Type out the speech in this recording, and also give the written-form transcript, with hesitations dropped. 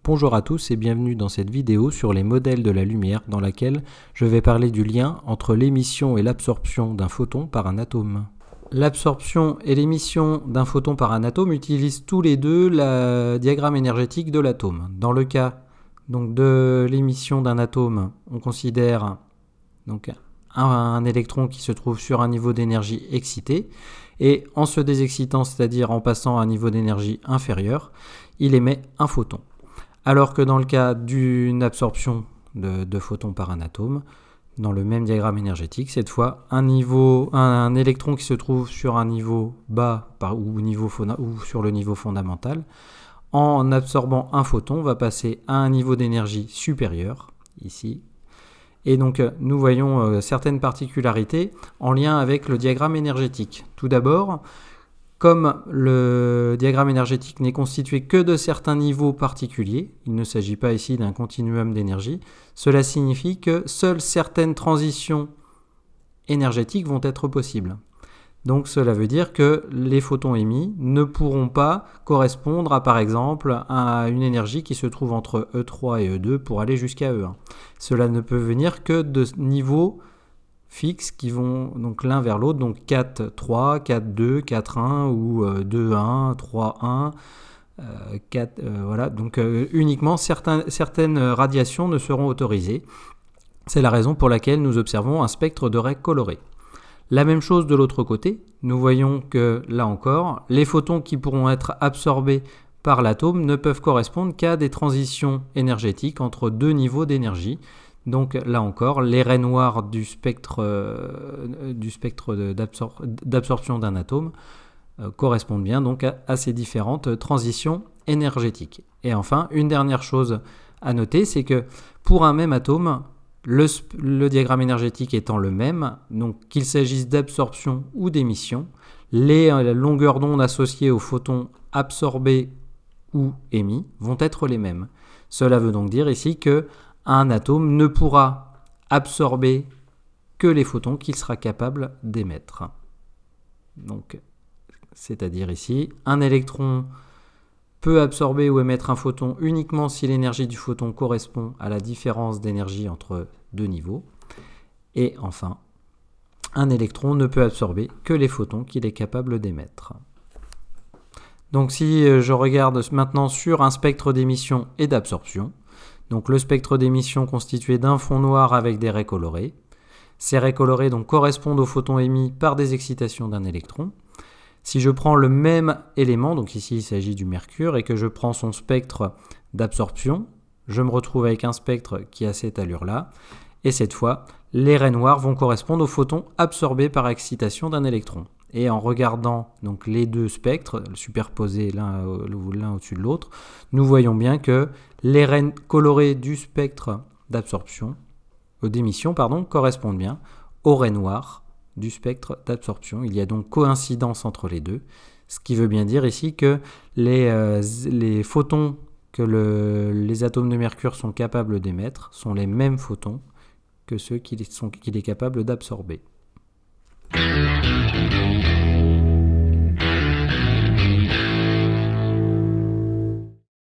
Bonjour à tous et bienvenue dans cette vidéo sur les modèles de la lumière dans laquelle je vais parler du lien entre l'émission et l'absorption d'un photon par un atome. L'absorption et l'émission d'un photon par un atome utilisent tous les deux le diagramme énergétique de l'atome. Dans le cas donc, de l'émission d'un atome, on considère donc, un électron qui se trouve sur un niveau d'énergie excité et en se désexcitant, c'est-à-dire en passant à un niveau d'énergie inférieur, il émet un photon. Alors que dans le cas d'une absorption de photons par un atome, dans le même diagramme énergétique, cette fois, un électron qui se trouve sur un niveau bas ou sur le niveau fondamental, en absorbant un photon, va passer à un niveau d'énergie supérieur, ici. Et donc, nous voyons certaines particularités en lien avec le diagramme énergétique. Tout d'abord, comme le diagramme énergétique n'est constitué que de certains niveaux particuliers, il ne s'agit pas ici d'un continuum d'énergie, cela signifie que seules certaines transitions énergétiques vont être possibles. Donc cela veut dire que les photons émis ne pourront pas correspondre à, par exemple, à une énergie qui se trouve entre E3 et E2 pour aller jusqu'à E1. Cela ne peut venir que de niveaux fixes qui vont donc l'un vers l'autre, donc 4, 3, 4, 2, 4, 1 ou 2, 1, 3, 1, 4, voilà. Donc uniquement certaines radiations ne seront autorisées. C'est la raison pour laquelle nous observons un spectre de raies colorées. La même chose de l'autre côté, nous voyons que là encore, les photons qui pourront être absorbés par l'atome ne peuvent correspondre qu'à des transitions énergétiques entre deux niveaux d'énergie. Donc là encore, les raies noires du spectre d'absorption d'un atome correspondent bien donc à ces différentes transitions énergétiques. Et enfin, une dernière chose à noter, c'est que pour un même atome, le diagramme énergétique étant le même, donc qu'il s'agisse d'absorption ou d'émission, les longueurs d'onde associées aux photons absorbés ou émis vont être les mêmes. Cela veut donc dire ici que un atome ne pourra absorber que les photons qu'il sera capable d'émettre. Donc, c'est-à-dire ici, un électron peut absorber ou émettre un photon uniquement si l'énergie du photon correspond à la différence d'énergie entre deux niveaux. Et enfin, un électron ne peut absorber que les photons qu'il est capable d'émettre. Donc si je regarde maintenant sur un spectre d'émission et d'absorption, donc le spectre d'émission constitué d'un fond noir avec des raies colorées. Ces raies colorées donc, correspondent aux photons émis par des excitations d'un électron. Si je prends le même élément, donc ici il s'agit du mercure, et que je prends son spectre d'absorption, je me retrouve avec un spectre qui a cette allure-là. Et cette fois, les raies noires vont correspondre aux photons absorbés par excitation d'un électron. Et en regardant donc, les deux spectres superposés l'un au-dessus de l'autre, nous voyons bien que les raies colorées du spectre d'émission correspondent bien aux raies noires du spectre d'absorption. Il y a donc coïncidence entre les deux, ce qui veut bien dire ici que les photons que les atomes de mercure sont capables d'émettre sont les mêmes photons que ceux qu'il est capable d'absorber.